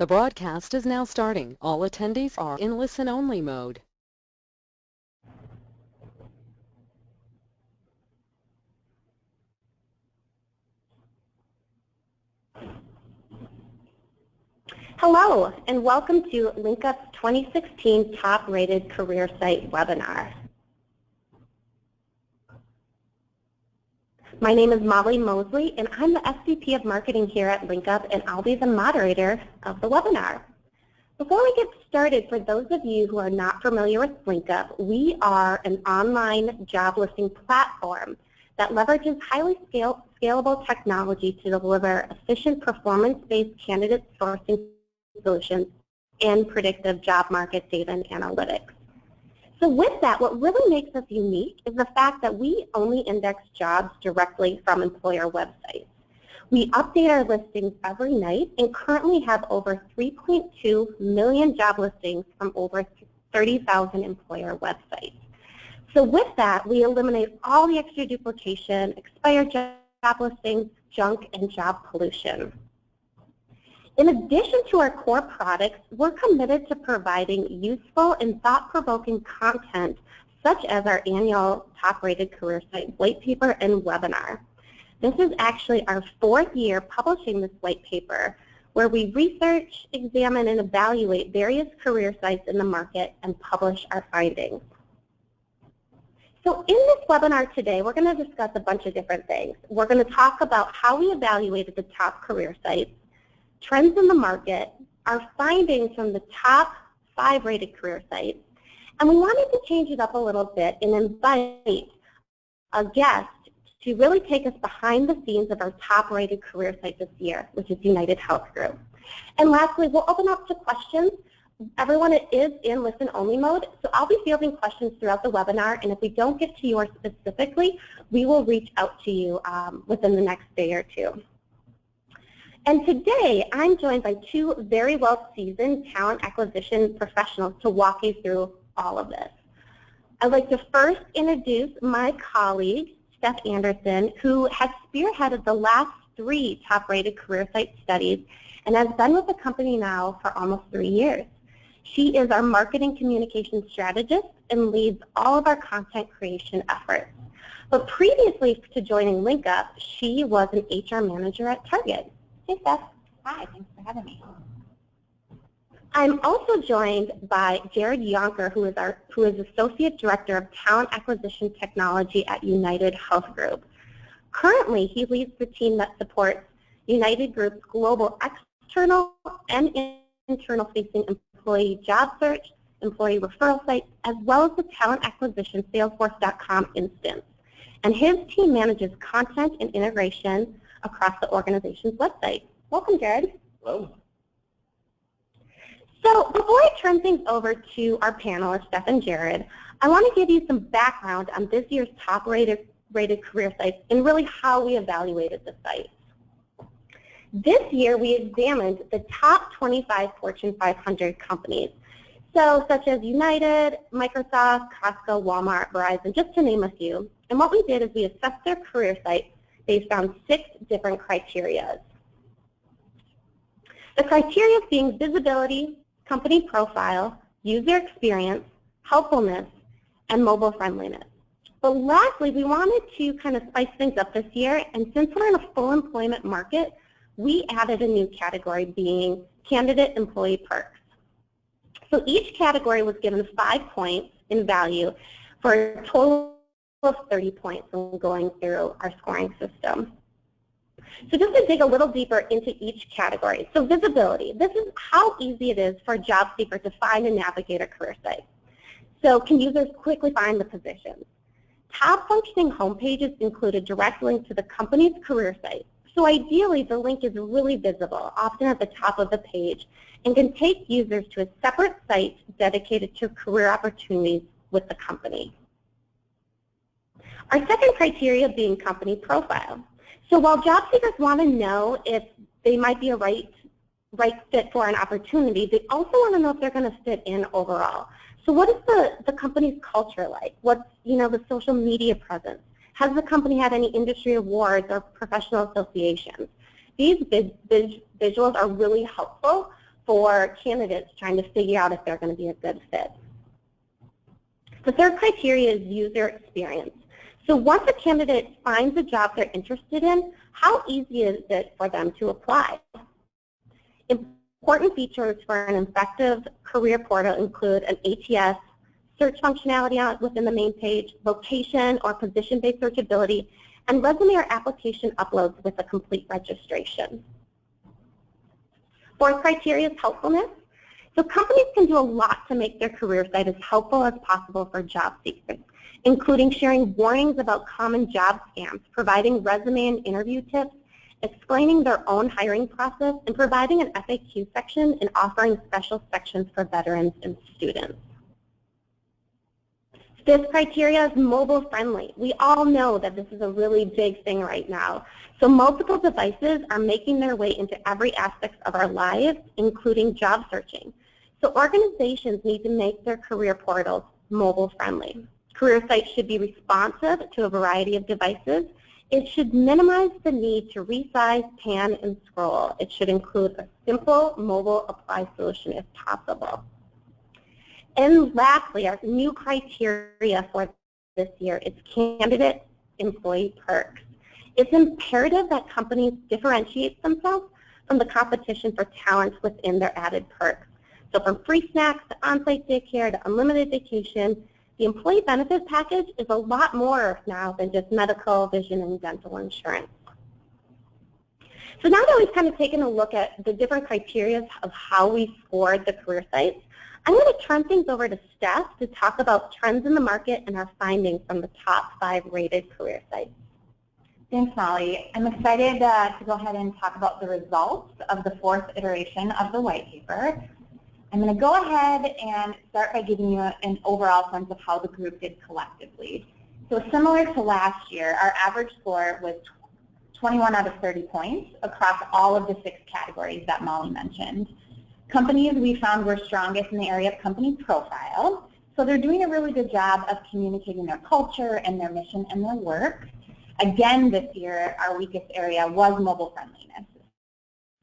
The broadcast is now starting. All attendees are in listen-only mode. Hello, and welcome to LinkUp's 2016 Top Rated Career Site webinar. My name is Moseley, and I'm the SVP of Marketing here at LinkUp, and I'll be the moderator of the webinar. Before we get started, for those of you who are not familiar with LinkUp, we are an online job listing platform that leverages highly scalable technology to deliver efficient performance-based candidate sourcing solutions and predictive job market data and analytics. So with that, what really makes us unique is the fact that we only index jobs directly from employer websites. We update our listings every night and currently have over 3.2 million job listings from over 30,000 employer websites. So with that, we eliminate all the extra duplication, expired job listings, junk, and job pollution. In addition to our core products, we're committed to providing useful and thought-provoking content such as our annual top-rated career site white paper and webinar. This is actually our 4th year publishing this white paper where we research, examine, and evaluate various career sites in the market and publish our findings. So in this webinar today, we're going to discuss a bunch of different things. We're going to talk about how we evaluated the top career sites, trends in the market, our findings from the top 5 rated career sites, and we wanted to change it up a little bit and invite a guest to really take us behind the scenes of our top rated career site this year, which is UnitedHealth Group. And lastly, we'll open up to questions. Everyone is in listen-only mode, so I'll be fielding questions throughout the webinar, and if we don't get to yours specifically, we will reach out to you within the next day or two. And today, I'm joined by 2 very well-seasoned talent acquisition professionals to walk you through all of this. I'd like to first introduce my colleague, Steph Anderson, who has spearheaded the last 3 top-rated career site studies and has been with the company now for almost 3 years. She is our marketing communication strategist and leads all of our content creation efforts. But previously to joining LinkUp, she was an HR manager at Target. Hey, Steph. Hi, thanks for having me. I'm also joined by Jared Younker, who is Associate Director of Talent Acquisition Technology at UnitedHealth Group. Currently, he leads the team that supports United Group's global external and internal-facing employee job search, employee referral sites, as well as the talent acquisition Salesforce.com instance. And his team manages content and integration across the organization's website. Welcome, Jared. Hello. So before I turn things over to our panelists, Steph and Jared, I want to give you some background on this year's top-rated career sites and really how we evaluated the sites. This year, we examined the top 25 Fortune 500 companies, so such as United, Microsoft, Costco, Walmart, Verizon, just to name a few. And what we did is we assessed their career sites based on 6 different criteria. The criteria being visibility, company profile, user experience, helpfulness, and mobile friendliness. But lastly, we wanted to kind of spice things up this year, and since we're in a full employment market, we added a new category being candidate employee perks. So each category was given 5 points in value for a total of 30 points when going through our scoring system. So just to dig a little deeper into each category. So visibility. This is how easy it is for a job seeker to find and navigate a career site. So can users quickly find the positions? Top functioning homepages include a direct link to the company's career site. So ideally, the link is really visible, often at the top of the page, and can take users to a separate site dedicated to career opportunities with the company. Our second criteria being company profile. So while job seekers want to know if they might be a right fit for an opportunity, they also want to know if they're going to fit in overall. So what is the company's culture like? What's the social media presence? Has the company had any industry awards or professional associations? These visuals are really helpful for candidates trying to figure out if they're going to be a good fit. The third criteria is user experience. So once a candidate finds a job they're interested in, how easy is it for them to apply? Important features for an effective career portal include an ATS, search functionality within the main page, location or position-based searchability, and resume or application uploads with a complete registration. Fourth criteria is helpfulness. So companies can do a lot to make their career site as helpful as possible for job seekers, including sharing warnings about common job scams, providing resume and interview tips, explaining their own hiring process, and providing an FAQ section and offering special sections for veterans and students. Fifth criteria is mobile friendly. We all know that this is a really big thing right now. So multiple devices are making their way into every aspect of our lives, including job searching. So organizations need to make their career portals mobile friendly. Career sites should be responsive to a variety of devices. It should minimize the need to resize, pan, and scroll. It should include a simple mobile apply solution if possible. And lastly, our new criteria for this year is candidate employee perks. It's imperative that companies differentiate themselves from the competition for talent within their added perks. So from free snacks to on-site daycare to unlimited vacation, the employee benefit package is a lot more now than just medical, vision, and dental insurance. So now that we've kind of taken a look at the different criteria of how we scored the career sites, I'm going to turn things over to Steph to talk about trends in the market and our findings from the top 5 rated career sites. Thanks, Molly. I'm excited to go ahead and talk about the results of the 4th iteration of the white paper. I'm going to go ahead and start by giving you an overall sense of how the group did collectively. So similar to last year, our average score was 21 out of 30 points across all of the 6 categories that Molly mentioned. Companies we found were strongest in the area of company profile. So they're doing a really good job of communicating their culture and their mission and their work. Again, this year, our weakest area was mobile friendliness.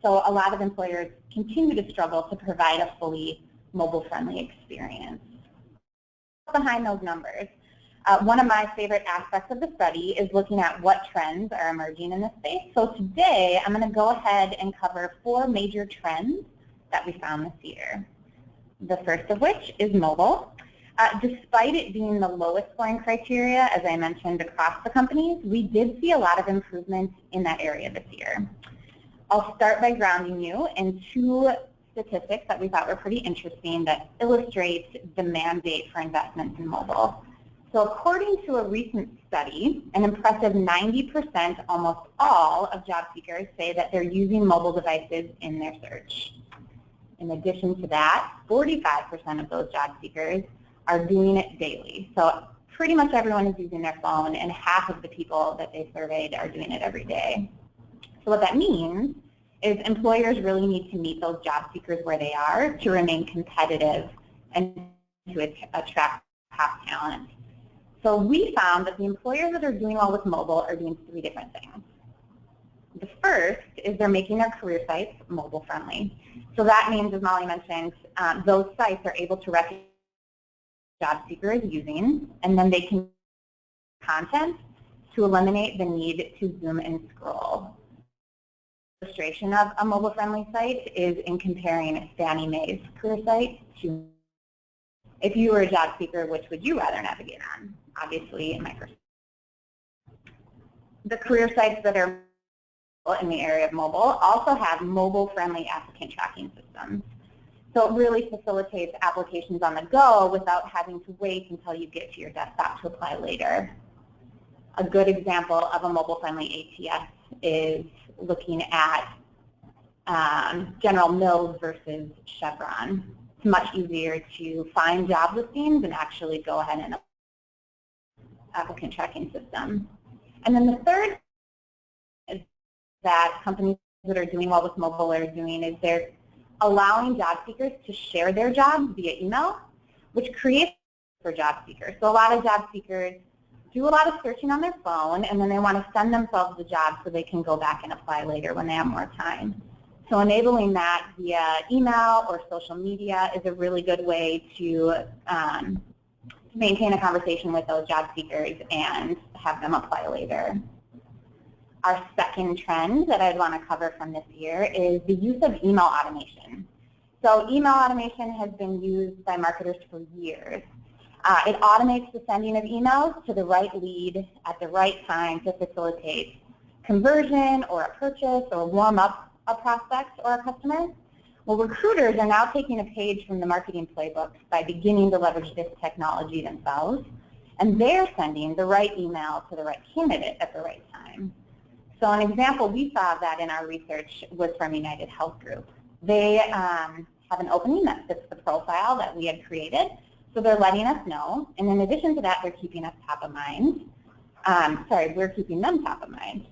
So a lot of employers continue to struggle to provide a fully mobile-friendly experience. Behind those numbers, one of my favorite aspects of the study is looking at what trends are emerging in this space. So today, I'm going to go ahead and cover 4 major trends that we found this year. The first of which is mobile. Despite it being the lowest scoring criteria, as I mentioned, across the companies, we did see a lot of improvements in that area this year. I'll start by grounding you in 2 statistics that we thought were pretty interesting that illustrate the mandate for investments in mobile. So according to a recent study, an impressive 90%, almost all, of job seekers say that they're using mobile devices in their search. In addition to that, 45% of those job seekers are doing it daily. So pretty much everyone is using their phone, and half of the people that they surveyed are doing it every day. So what that means is employers really need to meet those job seekers where they are to remain competitive and to attract top talent. So we found that the employers that are doing well with mobile are doing 3 different things. The first is they're making their career sites mobile friendly. So that means, as Molly mentioned, those sites are able to recognize job seeker is using, and then they can content to eliminate the need to zoom and scroll. Illustration of a mobile-friendly site is in comparing Fannie Mae's career site to, if you were a job seeker, which would you rather navigate on? Obviously, Microsoft. The career sites that are in the area of mobile also have mobile-friendly applicant tracking systems. So it really facilitates applications on the go without having to wait until you get to your desktop to apply later. A good example of a mobile-friendly ATS is looking at General Mills versus Chevron. It's much easier to find job listings and actually go ahead and applicant tracking system. And then the third is that companies that are doing well with mobile are doing is they're allowing job seekers to share their jobs via email, which creates for job seekers. So a lot of job seekers do a lot of searching on their phone, and then they want to send themselves the job so they can go back and apply later when they have more time. So enabling that via email or social media is a really good way to maintain a conversation with those job seekers and have them apply later. Our second trend that I'd want to cover from this year is the use of email automation. So email automation has been used by marketers for years. It automates the sending of emails to the right lead at the right time to facilitate conversion or a purchase or warm up a prospect or a customer. Well, recruiters are now taking a page from the marketing playbook by beginning to leverage this technology themselves, and they're sending the right email to the right candidate at the right time. So an example we saw of that in our research was from UnitedHealth Group. They have an opening that fits the profile that we had created, so they're letting us know, and in addition to that, they're keeping us top of mind. We're keeping them top of mind.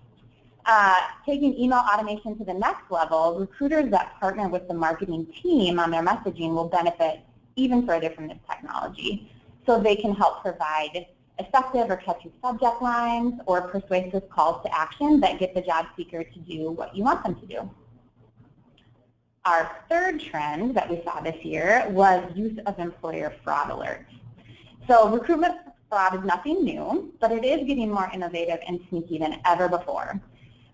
Taking email automation to the next level, recruiters that partner with the marketing team on their messaging will benefit even further from this technology. So they can help provide effective or catchy subject lines or persuasive calls to action that get the job seeker to do what you want them to do. Our third trend that we saw this year was use of employer fraud alerts. So recruitment fraud is nothing new, but it is getting more innovative and sneaky than ever before.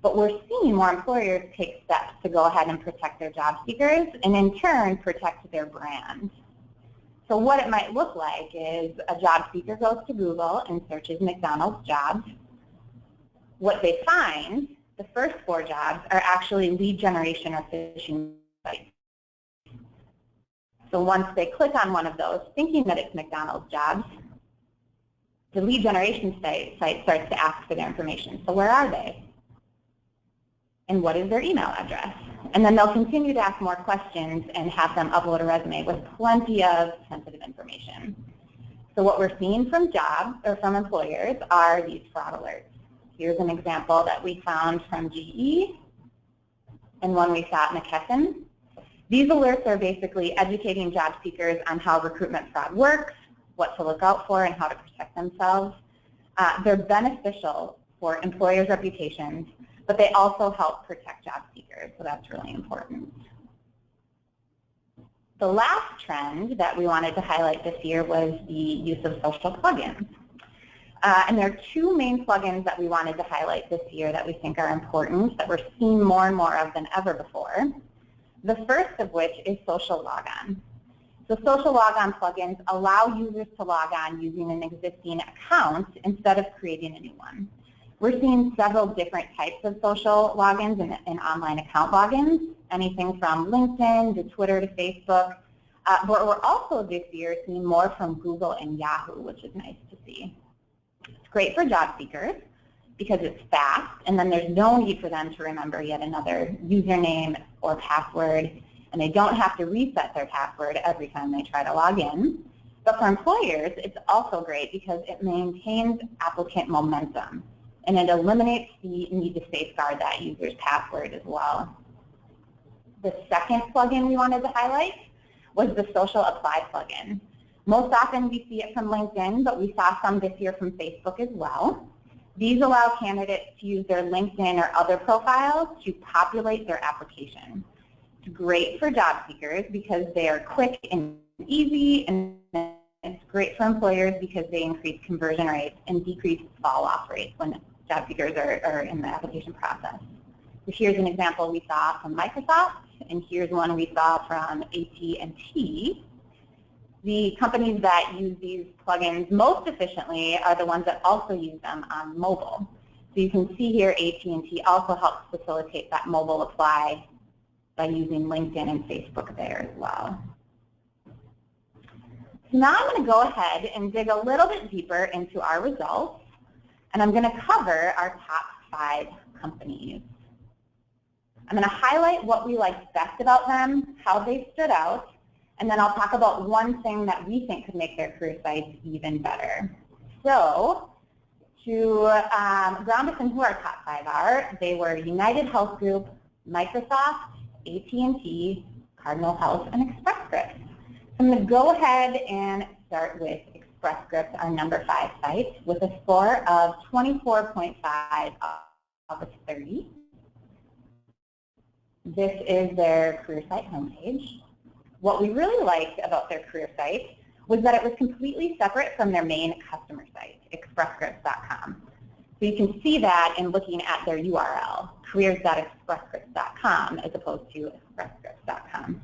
But we're seeing more employers take steps to go ahead and protect their job seekers and in turn protect their brand. So what it might look like is a job seeker goes to Google and searches McDonald's jobs. What they find, the first 4 jobs, are actually lead generation or phishing sites. So once they click on one of those, thinking that it's McDonald's jobs, the lead generation site starts to ask for their information. So where are they? And what is their email address? And then they'll continue to ask more questions and have them upload a resume with plenty of sensitive information. So what we're seeing from jobs or from employers are these fraud alerts. Here's an example that we found from GE and one we saw at McKesson. These alerts are basically educating job seekers on how recruitment fraud works, what to look out for, and how to protect themselves. They're beneficial for employers' reputations, but they also help protect job seekers, so that's really important. The last trend that we wanted to highlight this year was the use of social plugins. And there are 2 main plugins that we wanted to highlight this year that we think are important, that we're seeing more and more of than ever before. The first of which is social logon. So social logon plugins allow users to log on using an existing account instead of creating a new one. We're seeing several different types of social logins and online account logins, anything from LinkedIn to Twitter to Facebook. But we're also this year seeing more from Google and Yahoo, which is nice to see. It's great for job seekers because it's fast, and then there's no need for them to remember yet another username or password, and they don't have to reset their password every time they try to log in. But for employers, it's also great because it maintains applicant momentum, and it eliminates the need to safeguard that user's password as well. The second plugin we wanted to highlight was the social apply plugin. Most often we see it from LinkedIn, but we saw some this year from Facebook as well. These allow candidates to use their LinkedIn or other profiles to populate their application. It's great for job seekers because they are quick and easy, and it's great for employers because they increase conversion rates and decrease fall-off rates when job seekers are in the application process. So here's an example we saw from Microsoft, and here's one we saw from AT&T. The companies that use these plugins most efficiently are the ones that also use them on mobile. So you can see here AT&T also helps facilitate that mobile apply by using LinkedIn and Facebook there as well. So now I'm going to go ahead and dig a little bit deeper into our results, and I'm going to cover our top 5 companies. I'm going to highlight what we liked best about them, how they stood out, and then I'll talk about one thing that we think could make their career sites even better. So to ground us in who our top 5 are, they were UnitedHealth Group, Microsoft, AT&T, Cardinal Health, and Express Scripts. I'm going to go ahead and start with Express Scripts, our number 5 site, with a score of 24.5 out of 30. This is their career site homepage. What we really liked about their career site was that it was completely separate from their main customer site, expressscripts.com. So you can see that in looking at their URL, careers.expressscripts.com, as opposed to expressscripts.com.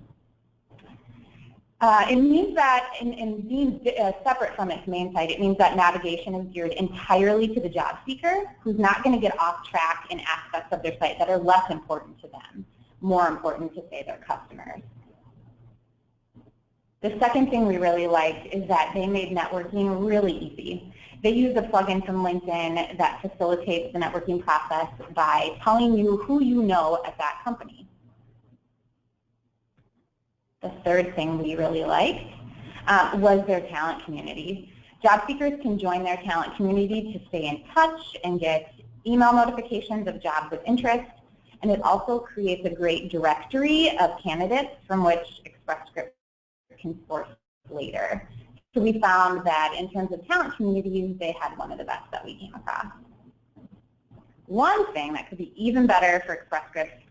It means that in being separate from its main site, it means that navigation is geared entirely to the job seeker, who's not going to get off track in aspects of their site that are less important to them, more important to, say, their customers. The second thing we really liked is that they made networking really easy. They use a plugin from LinkedIn that facilitates the networking process by telling you who you know at that company. The third thing we really liked was their talent community. Job seekers can join their talent community to stay in touch and get email notifications of jobs of interest, and it also creates a great directory of candidates from which Express Scripts can source later. So we found that in terms of talent communities, they had one of the best that we came across. One thing that could be even better for Express Scripts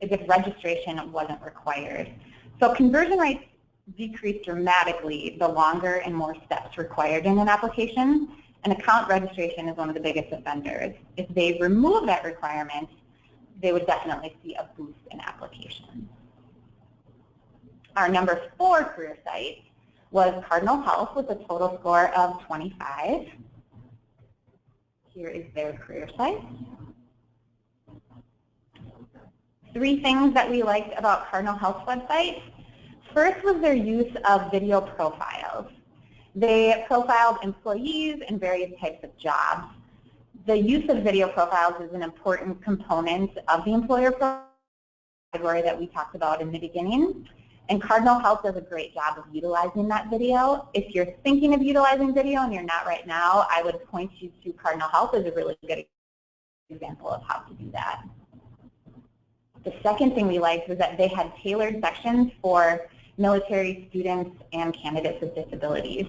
is if registration wasn't required. So conversion rates decrease dramatically the longer and more steps required in an application, and account registration is one of the biggest offenders. If they remove that requirement, they would definitely see a boost in applications. Our number 4 career site was Cardinal Health with a total score of 25. Here is their career site. 3 things that we liked about Cardinal Health's website. First was their use of video profiles. They profiled employees and various types of jobs. The use of video profiles is an important component of the employer category that we talked about in the beginning. And Cardinal Health does a great job of utilizing that video. If you're thinking of utilizing video and you're not right now, I would point you to Cardinal Health as a really good example of how to do that. The second thing we liked was that they had tailored sections for military students and candidates with disabilities.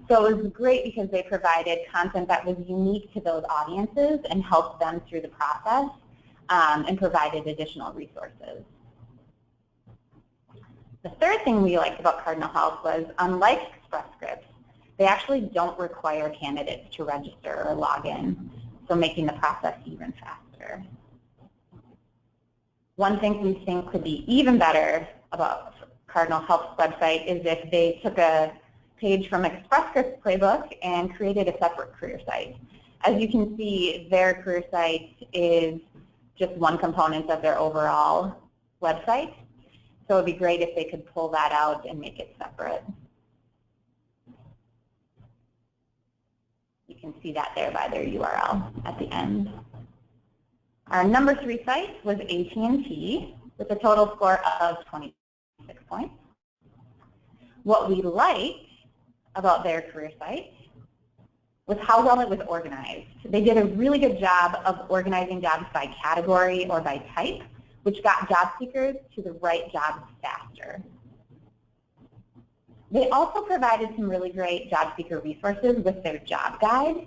So it was great because they provided content that was unique to those audiences and helped them through the process and provided additional resources. The third thing we liked about Cardinal Health was, unlike Express Scripts, they actually don't require candidates to register or log in, so making the process even faster. One thing we think could be even better about Cardinal Health's website is if they took a page from Express Scripts playbook and created a separate career site. As you can see, their career site is just one component of their overall website. So it would be great if they could pull that out and make it separate. You can see that there by their URL at the end. Our number 3 site was AT&T with a total score of 26 points. What we liked about their career site was how well it was organized. They did a really good job of organizing jobs by category or by type, which got job seekers to the right jobs faster. They also provided some really great job seeker resources with their job guide,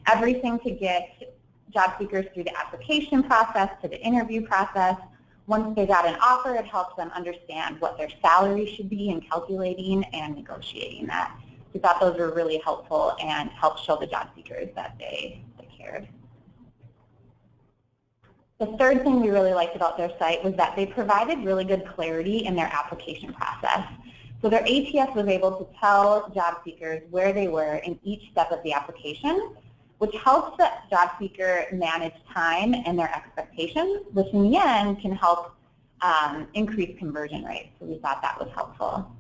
everything to get job seekers through the application process to the interview process. Once they got an offer, it helps them understand what their salary should be in calculating and negotiating that. We thought those were really helpful and helped show the job seekers that they cared. The third thing we really liked about their site was that they provided really good clarity in their application process. So their ATS was able to tell job seekers where they were in each step of the application, which helps the job seeker manage time and their expectations, which in the end can help increase conversion rates. So we thought that was helpful.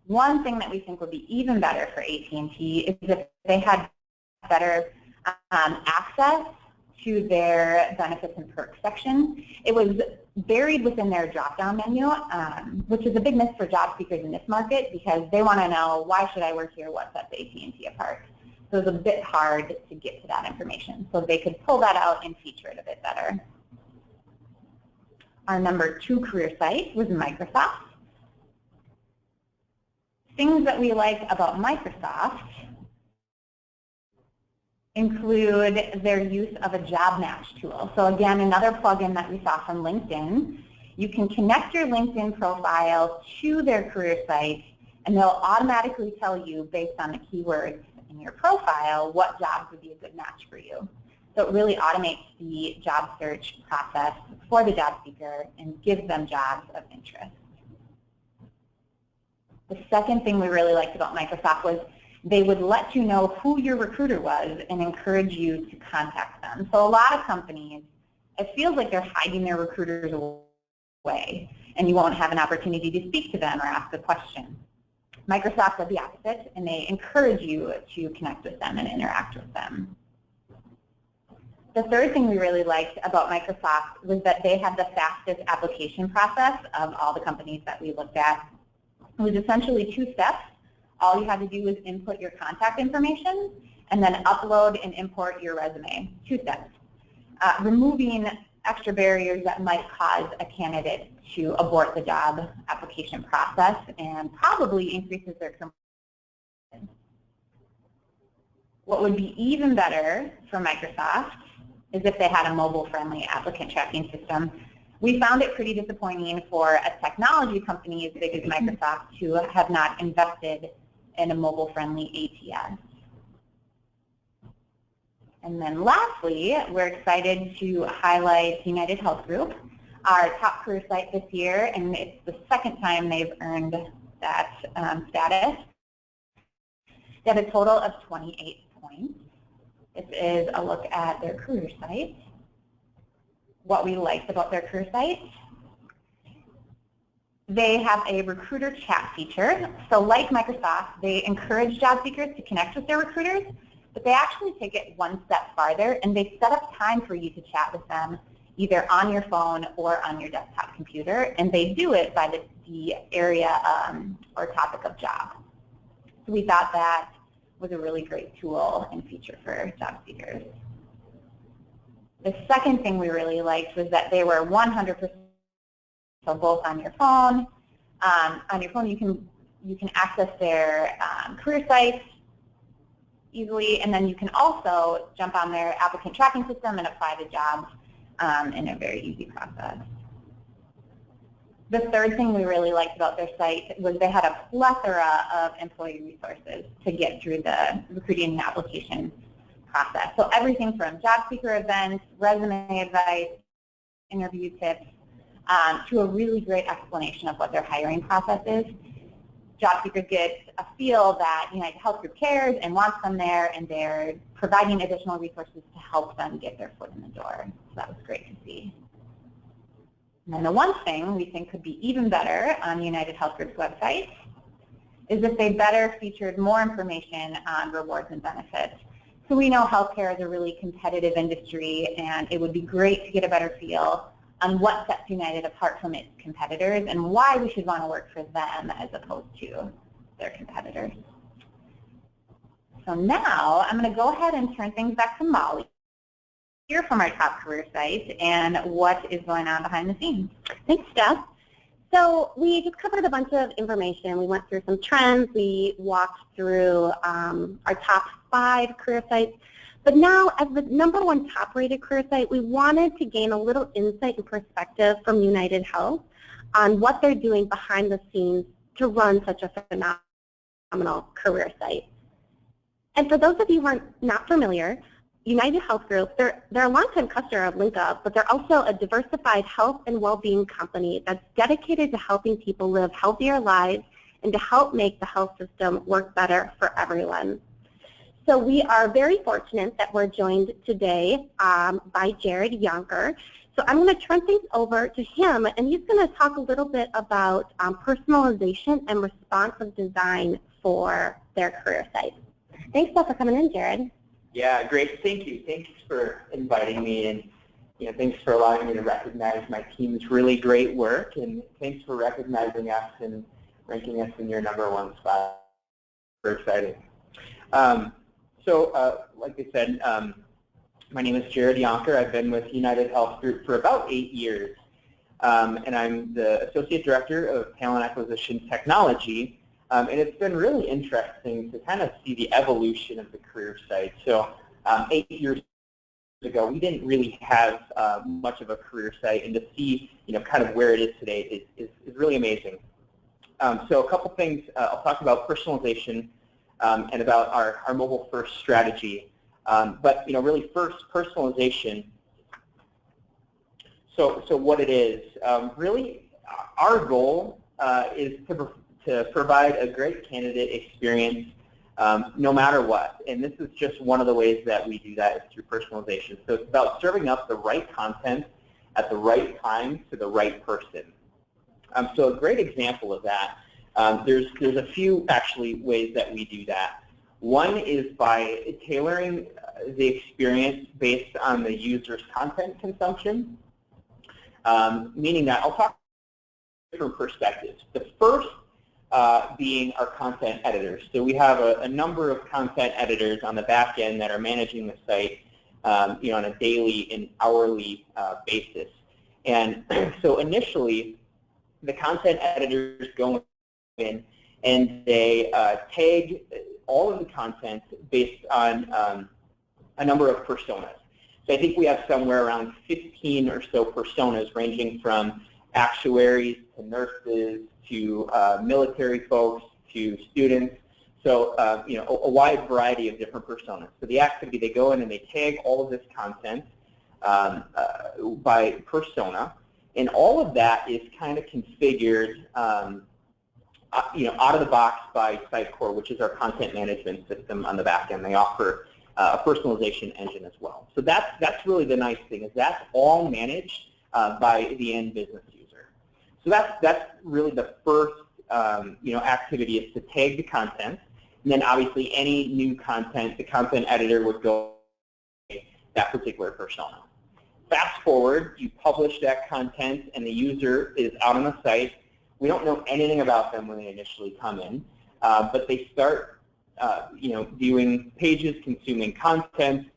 One thing that we think would be even better for AT&T is if they had better access to their benefits and perks section. It was buried within their drop-down menu, which is a big miss for job seekers in this market because they want to know, why should I work here? What sets AT&T apart? So it was a bit hard to get to that information. So they could pull that out and feature it a bit better. Our number 2 career site was Microsoft. Things that we liked about Microsoft include their use of a job match tool. So again, another plugin that we saw from LinkedIn. You can connect your LinkedIn profile to their career site, and they'll automatically tell you, based on the keywords in your profile, what jobs would be a good match for you. So it really automates the job search process for the job seeker and gives them jobs of interest. The second thing we really liked about Microsoft was they would let you know who your recruiter was and encourage you to contact them. So a lot of companies, it feels like they're hiding their recruiters away, and you won't have an opportunity to speak to them or ask a question. Microsoft does the opposite, and they encourage you to connect with them and interact with them. The third thing we really liked about Microsoft was that they had the fastest application process of all the companies that we looked at. It was essentially 2 steps. All you had to do was input your contact information and then upload and import your resume. 2 steps. Removing extra barriers that might cause a candidate to abort the job application process and probably increases their conversion. What would be even better for Microsoft is if they had a mobile-friendly applicant tracking system. We found it pretty disappointing for a technology company as big as Microsoft to have not invested in a mobile-friendly ATS. And then lastly, we're excited to highlight UnitedHealth Group, our top career site this year, and it's the second time they've earned that status. They have a total of 28 points. This is a look at their career site. What we liked about their career site: they have a recruiter chat feature. So like Microsoft, they encourage job seekers to connect with their recruiters, but they actually take it one step farther, and they set up time for you to chat with them either on your phone or on your desktop computer, and they do it by the area or topic of job. So we thought that was a really great tool and feature for job seekers. The second thing we really liked was that they were 100%, so both on your phone. On your phone, you can access their career sites easily, and then you can also jump on their applicant tracking system and apply to jobs in a very easy process. The third thing we really liked about their site was they had a plethora of employee resources to get through the recruiting and application process. So everything from job seeker events, resume advice, interview tips, to a really great explanation of what their hiring process is. Job seekers get a feel that UnitedHealth Group cares and wants them there, and they're providing additional resources to help them get their foot in the door. So that was great to see. And then the one thing we think could be even better on UnitedHealth Group's website is if they better featured more information on rewards and benefits. So we know healthcare is a really competitive industry, and it would be great to get a better feel on what sets United apart from its competitors and why we should want to work for them as opposed to their competitors. So now I'm going to go ahead and turn things back to Molly, hear from our top career site and what is going on behind the scenes. Thanks, Steph. So we just covered a bunch of information. We went through some trends. We walked through our top 5 career sites. But now, as the #1 top-rated career site, we wanted to gain a little insight and perspective from UnitedHealth on what they're doing behind the scenes to run such a phenomenal career site. And for those of you who are not familiar, UnitedHealth Group, they're a longtime customer of LinkUp, but they're also a diversified health and well-being company that's dedicated to helping people live healthier lives and to help make the health system work better for everyone. So we are very fortunate that we're joined today by Jared Younker. So I'm going to turn things over to him, and he's going to talk a little bit about personalization and responsive design for their career site. Thanks for coming in, Jared. Yeah, great. Thank you. Thanks for inviting me, and thanks for allowing me to recognize my team's really great work, and thanks for recognizing us and ranking us in your #1 spot. We're excited. Like I said, my name is Jared Younker. I've been with UnitedHealth Group for about 8 years, and I'm the Associate Director of Talent Acquisition Technology. And it's been really interesting to kind of see the evolution of the career site. So 8 years ago, we didn't really have much of a career site, and to see kind of where it is today is really amazing. So a couple things I'll talk about: personalization and about our mobile first strategy. But really first, personalization. So what it is, really our goal is to provide a great candidate experience no matter what. And this is just one of the ways that we do that is through personalization. So it's about serving up the right content at the right time to the right person. So a great example of that, there's a few actually ways that we do that. One is by tailoring the experience based on the user's content consumption, meaning that I'll talk different perspectives. The first being our content editors. So we have a number of content editors on the back end that are managing the site on a daily and hourly basis. And so initially, the content editors go in and they tag all of the content based on a number of personas. So I think we have somewhere around 15 or so personas, ranging from actuaries to nurses to military folks to students. So a wide variety of different personas. So the activity, they go in and they tag all of this content by persona, and all of that is kind of configured out of the box by Sitecore, which is our content management system on the back end. They offer a personalization engine as well. So that's really the nice thing, is that's all managed by the end business user. So that's really the first activity, is to tag the content, and then obviously any new content, the content editor would go that particular persona. Fast forward, you publish that content, and the user is out on the site. We don't know anything about them when they initially come in, but they start viewing pages, consuming content.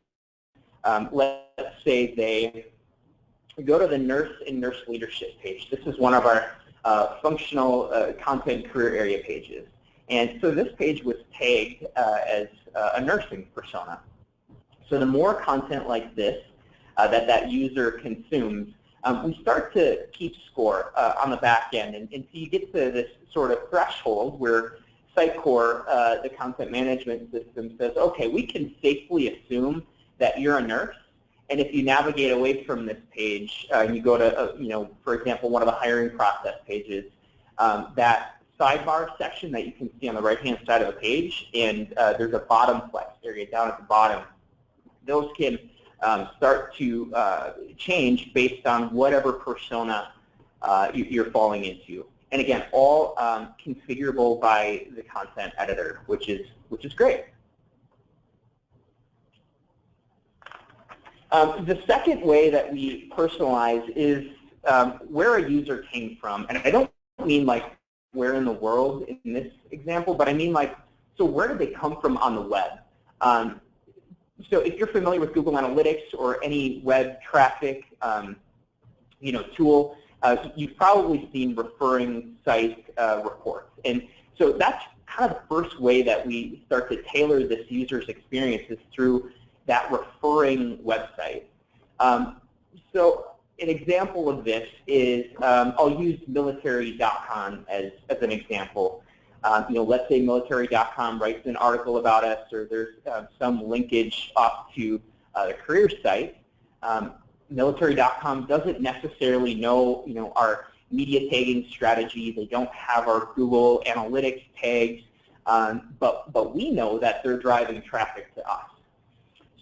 Let's say they go to the nurse and nurse leadership page. This is one of our functional content career area pages. And so this page was tagged as a nursing persona. So the more content like this that user consumes, we start to keep score on the back end. And so you get to this sort of threshold where Sitecore, the content management system, says, okay, we can safely assume that you're a nurse. And if you navigate away from this page, and you go to, for example, one of the hiring process pages, that sidebar section that you can see on the right-hand side of the page, and there's a bottom flex area down at the bottom, those can start to change based on whatever persona you're falling into. And again, all configurable by the content editor, which is great. The second way that we personalize is where a user came from. And I don't mean like where in the world in this example, but I mean like, so where did they come from on the web? So if you're familiar with Google Analytics or any web traffic tool, you've probably seen referring site reports. And so that's kind of the first way that we start to tailor this user's experience, is through that referring website. So an example of this is, I'll use military.com as an example. Let's say military.com writes an article about us, or there's some linkage off to the career site. Military.com doesn't necessarily know, our media tagging strategy. They don't have our Google Analytics tags, but we know that they're driving traffic to us.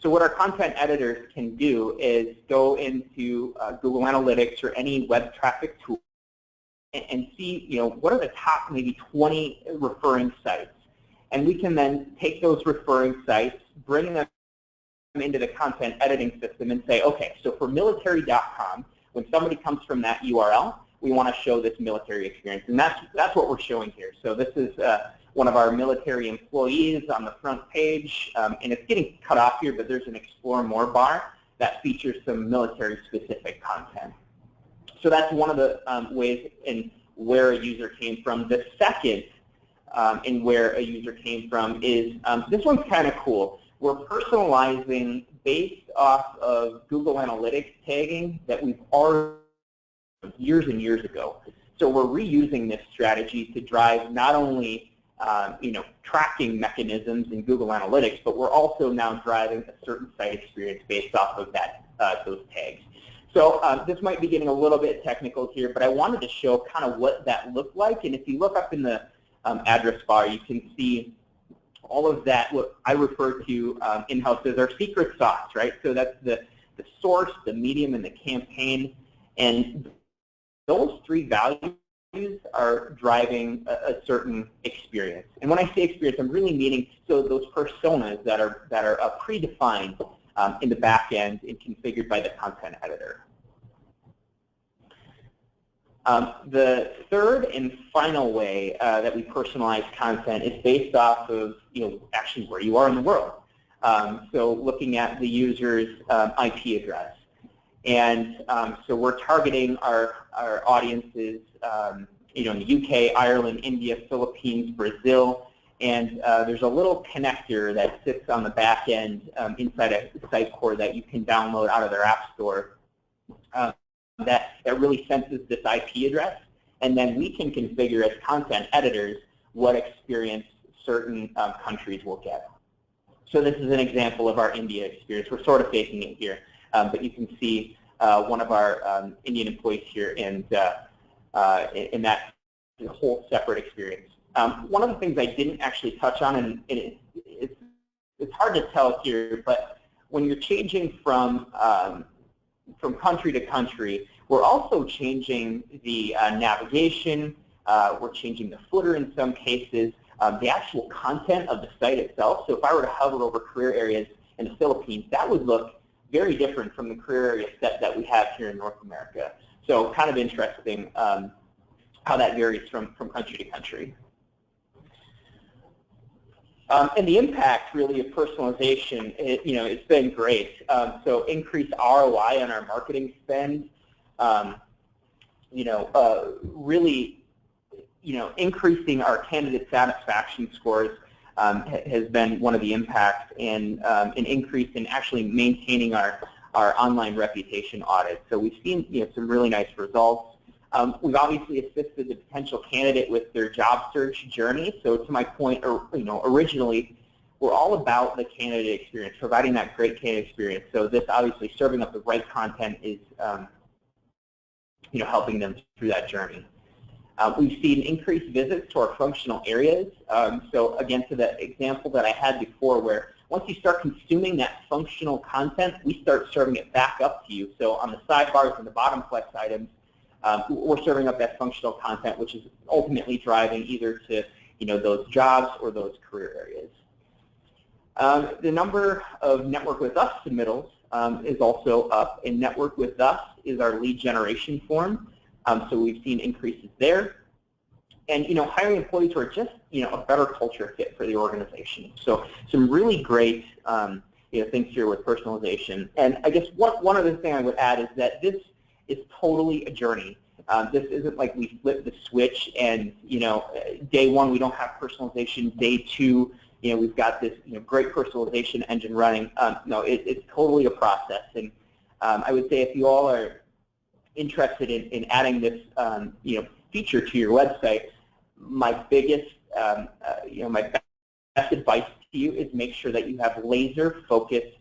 So what our content editors can do is go into Google Analytics or any web traffic tool and see, what are the top maybe 20 referring sites. And we can then take those referring sites, bring them into the content editing system and say, okay, so for military.com, when somebody comes from that URL, we want to show this military experience. And that's what we're showing here. So this is one of our military employees on the front page, and it's getting cut off here, but there's an Explore More bar that features some military-specific content. So that's one of the ways in where a user came from. The second in where a user came from is, this one's kind of cool. we're personalizing based off of Google Analytics tagging that we've already years and years ago. So we're reusing this strategy to drive not only tracking mechanisms in Google Analytics, but we're also now driving a certain site experience based off of that those tags. So this might be getting a little bit technical here, but I wanted to show kind of what that looked like. And if you look up in the address bar, you can see all of that, what I refer to in-house as our secret sauce, right? So that's the source, the medium, and the campaign. And those three values are driving a certain experience. And when I say experience, I'm really meaning so those personas that are predefined in the back end and configured by the content editor. The third and final way that we personalize content is based off of actually where you are in the world. So looking at the user's IP address. And so we're targeting our audiences in the UK, Ireland, India, Philippines, Brazil, and there's a little connector that sits on the back end inside a site core that you can download out of their app store that really senses this IP address, and then we can configure as content editors what experience certain countries will get. So this is an example of our India experience. We're sort of faking it here, but you can see one of our Indian employees here, and in that whole separate experience. One of the things I didn't actually touch on, and it's hard to tell here, but when you're changing from country to country, we're also changing the navigation, we're changing the footer in some cases, the actual content of the site itself. So if I were to hover over career areas in the Philippines, that would look very different from the career area set that we have here in North America. So kind of interesting how that varies from country to country. And the impact really of personalization, it's been great. So increased ROI on our marketing spend, really, increasing our candidate satisfaction scores has been one of the impacts, and an increase in actually maintaining our online reputation audit. So we've seen some really nice results. We've obviously assisted the potential candidate with their job search journey. So to my point, originally, we're all about the candidate experience, providing that great candidate experience. So this obviously serving up the right content is, helping them through that journey. We've seen increased visits to our functional areas. So again, to the example that I had before, where once you start consuming that functional content, we start serving it back up to you. So on the sidebars and the bottom flex items, we're serving up that functional content, which is ultimately driving either to those jobs or those career areas. The number of Network With Us submittals is also up, and Network With Us is our lead generation form. So we've seen increases there. And hiring employees who are just a better culture fit for the organization. So some really great things here with personalization. And I guess one other thing I would add is that this is totally a journey. This isn't like we flip the switch and day one we don't have personalization, day two we've got this great personalization engine running. No, it's totally a process. And I would say if you all are interested in adding this feature to your website, my biggest my best advice to you is make sure that you have laser focused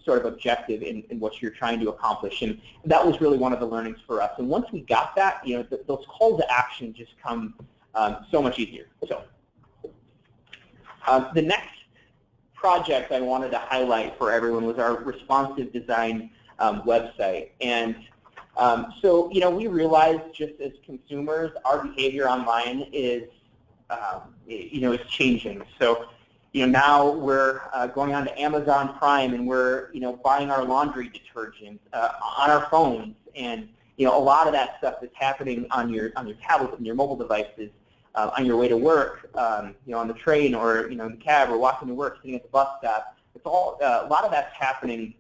sort of objective in what you're trying to accomplish. And that was really one of the learnings for us. And once we got that, those calls to action just come so much easier. So the next project I wanted to highlight for everyone was our responsive design website. And so we realized just as consumers, our behavior online is is changing. So now we're going on to Amazon Prime, and we're buying our laundry detergent on our phones, and a lot of that stuff is happening on your tablets and your mobile devices on your way to work, on the train or in the cab or walking to work, sitting at the bus stop. It's all a lot of that's happening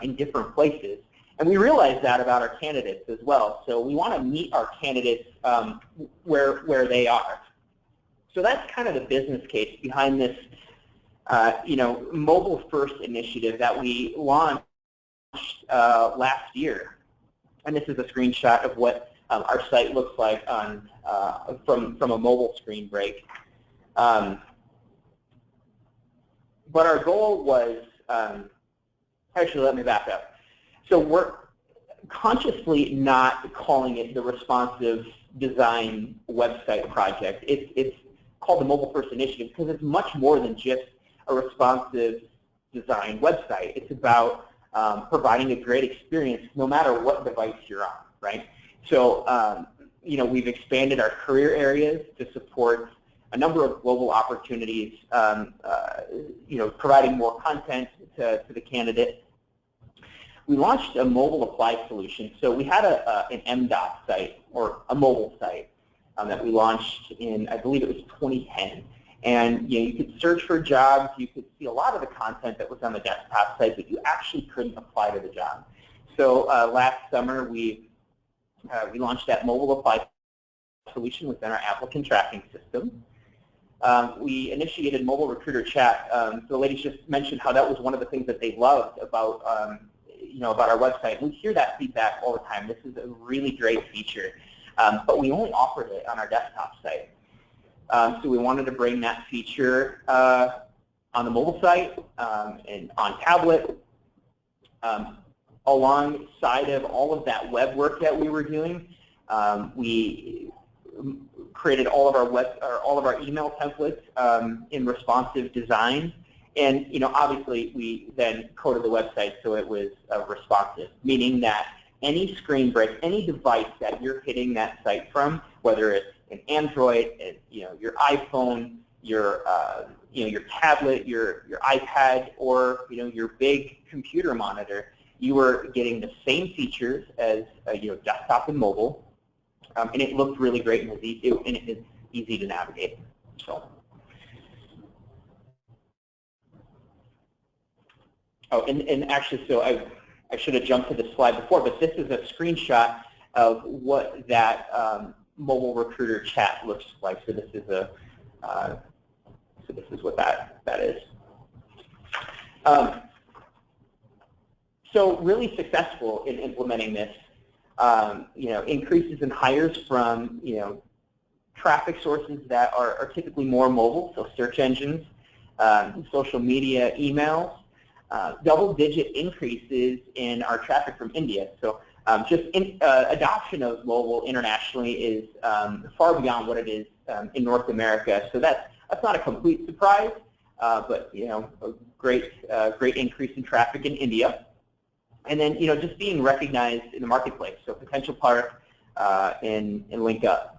in different places, and we realize that about our candidates as well. So we want to meet our candidates where they are. So that's kind of the business case behind this mobile first initiative that we launched last year. And this is a screenshot of what our site looks like on from a mobile screen break. But our goal was, actually let me back up. So we're consciously not calling it the responsive design website project. It's called the Mobile First Initiative because it's much more than just a responsive design website. It's about providing a great experience no matter what device you're on, right? So, we've expanded our career areas to support a number of global opportunities, providing more content to the candidate. We launched a mobile apply solution. So we had an MDOT site, or a mobile site, that we launched in, I believe it was 2010. And you could search for jobs, you could see a lot of the content that was on the desktop site, but you actually couldn't apply to the job. So last summer we launched that mobile apply solution within our applicant tracking system. We initiated mobile recruiter chat. The ladies just mentioned how that was one of the things that they loved about about our website. We hear that feedback all the time. This is a really great feature, but we only offered it on our desktop site. So we wanted to bring that feature on the mobile site and on tablet. Alongside of all of that web work that we were doing, we created all of our email templates in responsive design, and obviously we then coded the website so it was responsive, meaning that any screen break, any device that you're hitting that site from, whether it's an Android, your iPhone, your tablet, your iPad, or your big computer monitor, you were getting the same features as desktop and mobile, and it looked really great and it is easy to navigate. So, and actually, so I should have jumped to the slide before, but this is a screenshot of what that mobile recruiter chat looks like. So this is what that is. So really successful in implementing this. Increases in hires from traffic sources that are typically more mobile, so search engines, social media, emails. Double-digit increases in our traffic from India. So adoption of mobile internationally is far beyond what it is in North America. So that's not a complete surprise, but a great increase in traffic in India. And then just being recognized in the marketplace. So potential part in LinkUp.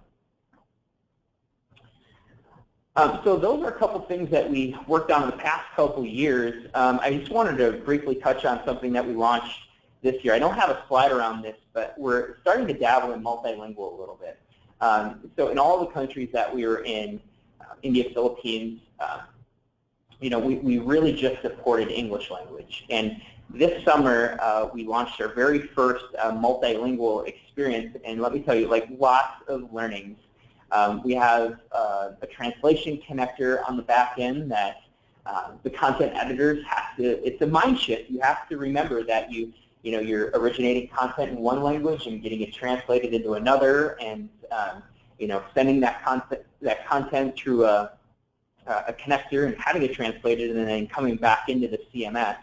So those are a couple things that we worked on in the past couple years. I just wanted to briefly touch on something that we launched this year. I don't have a slide around this, but we're starting to dabble in multilingual a little bit. So in all the countries that we were in, India, Philippines, we really just supported English language. And this summer, we launched our very first multilingual experience, and let me tell you, lots of learnings. We have a translation connector on the back end that the content editors have to, it's a mind shift. You have to remember that you're originating content in one language and getting it translated into another, and sending that content through a connector and having it translated, and then coming back into the CMS,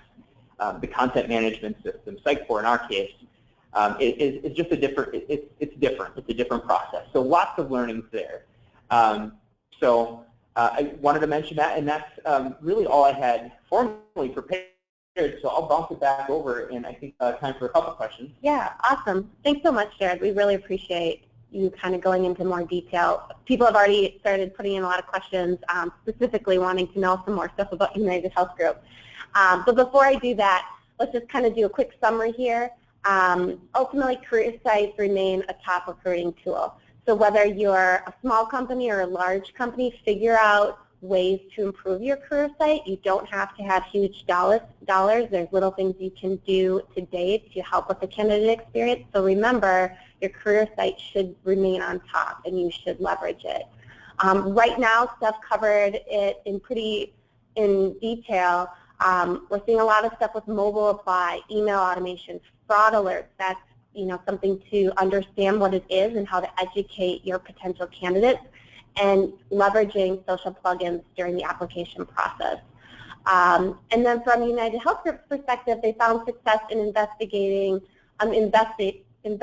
the content management system, Site4 in our case. It's just a different, it's different. It's a different process. So lots of learnings there. I wanted to mention that, and that's really all I had formally prepared. So I'll bounce it back over, and I think time for a couple questions. Yeah, awesome. Thanks so much, Jared. We really appreciate you kind of going into more detail. People have already started putting in a lot of questions, specifically wanting to know some more stuff about UnitedHealth Group. But before I do that, let's just kind of do a quick summary here. Ultimately, career sites remain a top recruiting tool. So whether you're a small company or a large company, figure out ways to improve your career site. You don't have to have huge dollars. There's little things you can do today to help with the candidate experience. So remember, your career site should remain on top, and you should leverage it. Right now, Steph covered it in pretty in detail, we're seeing a lot of stuff with mobile apply, email automation, fraud alerts. That's something to understand what it is and how to educate your potential candidates, and leveraging social plugins during the application process. And then from UnitedHealth Group's perspective, they found success in investing in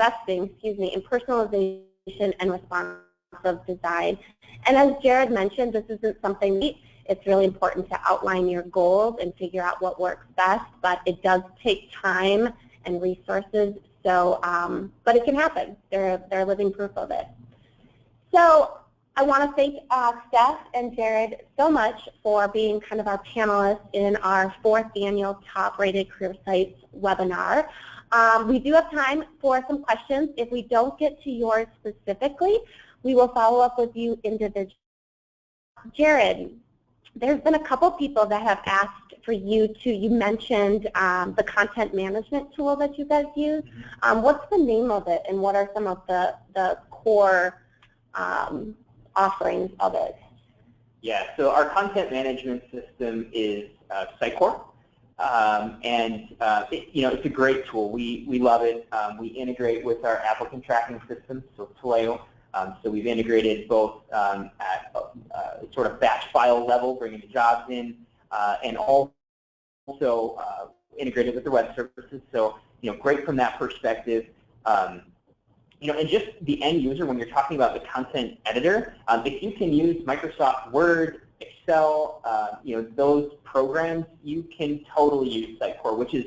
personalization and responsive design. And as Jared mentioned, this isn't something neat. It's really important to outline your goals and figure out what works best, but it does take time and resources. So, but it can happen. They're living proof of it. So I want to thank Steph and Jared so much for being kind of our panelists in our 4th annual Top Rated Career Sites webinar. We do have time for some questions. If we don't get to yours specifically, we will follow up with you individually. Jared, there's been a couple people that have asked for you you mentioned the content management tool that you guys use. What's the name of it, and what are some of the core offerings of it? Yeah, so our content management system is Sitecore, and it's a great tool. We love it. We integrate with our applicant tracking system, so Taleo. So we've integrated both at sort of batch file level, bringing the jobs in, and also integrated with the web services. So great from that perspective. And just the end user, when you're talking about the content editor, if you can use Microsoft Word, Excel, those programs, you can totally use Sitecore, which is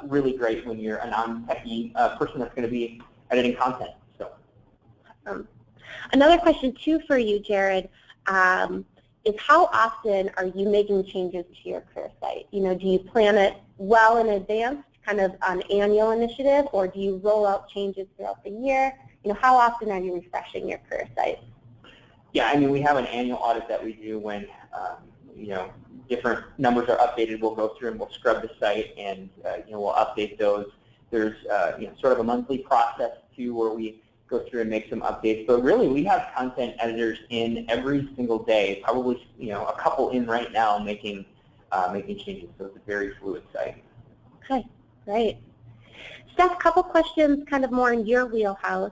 really great when you're a non-techie person that's going to be editing content. Another question too for you, Jared, is how often are you making changes to your career site? Do you plan it well in advance, kind of an annual initiative, or do you roll out changes throughout the year? How often are you refreshing your career site? Yeah, I mean, we have an annual audit that we do when different numbers are updated. We'll go through and we'll scrub the site, and we'll update those. There's sort of a monthly process too, where we go through and make some updates. But really, we have content editors in every single day. Probably a couple in right now making changes. So it's a very fluid site. Okay, great. Steph, a couple questions kind of more in your wheelhouse.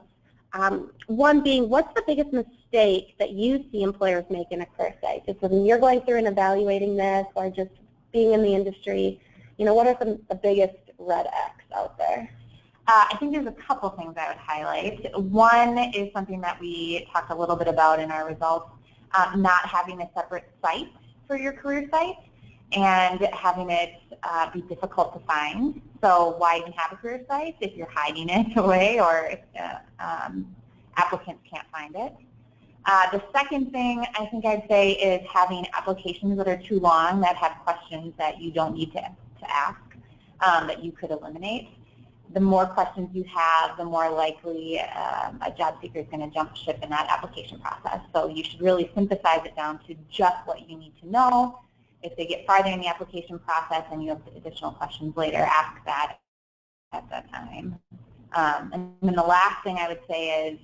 One being, what's the biggest mistake that you see employers make in a career site? Just when you're going through and evaluating this, or just being in the industry, what are some of the biggest red X out there? I think there's a couple things I would highlight. One is something that we talked a little bit about in our results, not having a separate site for your career site and having it be difficult to find. So why even have a career site if you're hiding it away, or if applicants can't find it? The second thing I think I'd say is having applications that are too long that have questions that you don't need to ask, that you could eliminate. The more questions you have, the more likely a job seeker is going to jump ship in that application process. So you should really synthesize it down to just what you need to know. If they get farther in the application process and you have additional questions later, ask that at that time. And then the last thing I would say is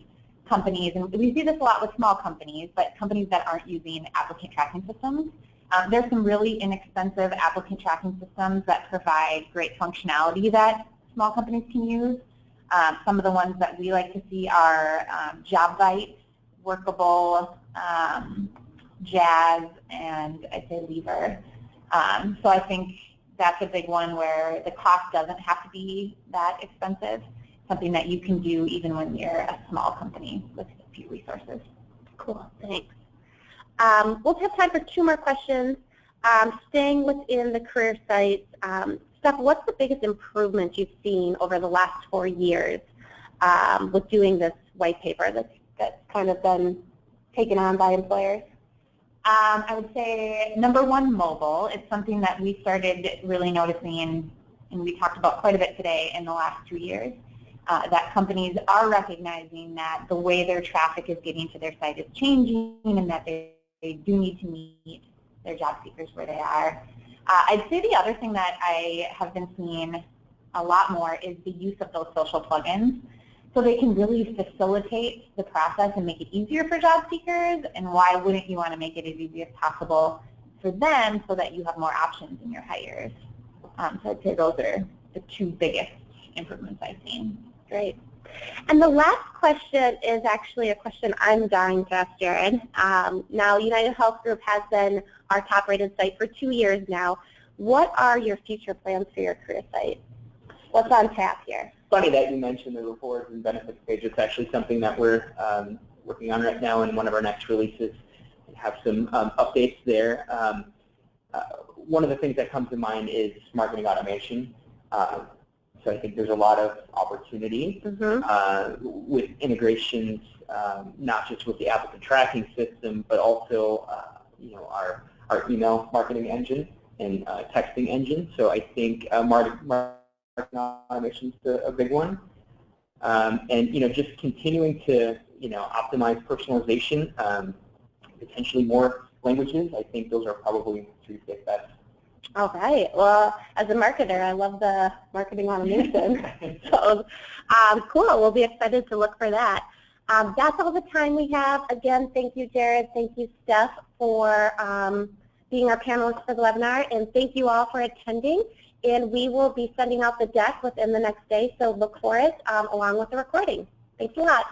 companies, and we see this a lot with small companies, but companies that aren't using applicant tracking systems. There's some really inexpensive applicant tracking systems that provide great functionality that small companies can use. Some of the ones that we like to see are JobVite, Workable, UHG'S, and I'd say Lever. So I think that's a big one where the cost doesn't have to be that expensive, something that you can do even when you're a small company with a few resources. Cool, thanks. We'll have time for 2 more questions. Staying within the career sites, Steph, what's the biggest improvement you've seen over the last 4 years with doing this white paper that's kind of been taken on by employers? I would say number one, mobile. It's something that we started really noticing, and we talked about quite a bit today in the last 2 years, that companies are recognizing that the way their traffic is getting to their site is changing, and that they do need to meet their job seekers where they are. I'd say the other thing that I have been seeing a lot more is the use of those social plugins. So they can really facilitate the process and make it easier for job seekers, and why wouldn't you want to make it as easy as possible for them so that you have more options in your hires. So I'd say those are the two biggest improvements I've seen. Great. And the last question is actually a question I'm dying to ask Jared. Now, UnitedHealth Group has been our top-rated site for 2 years now. What are your future plans for your career site? What's on tap here? Funny that you mentioned the rewards and benefits page. It's actually something that we're working on right now in one of our next releases. We have some updates there. One of the things that comes to mind is marketing automation. So I think there's a lot of opportunity with integrations, not just with the applicant tracking system, but also our email marketing engine and texting engine. So I think marketing automation is a big one. And just continuing to optimize personalization, potentially more languages. I think those are probably 3 big bets. All right. Well, as a marketer, I love the marketing automation. So cool. We'll be excited to look for that. That's all the time we have. Again, thank you, Jared. Thank you, Steph, for being our panelists for the webinar. And thank you all for attending. And we will be sending out the deck within the next day, so look for it along with the recording. Thanks a lot.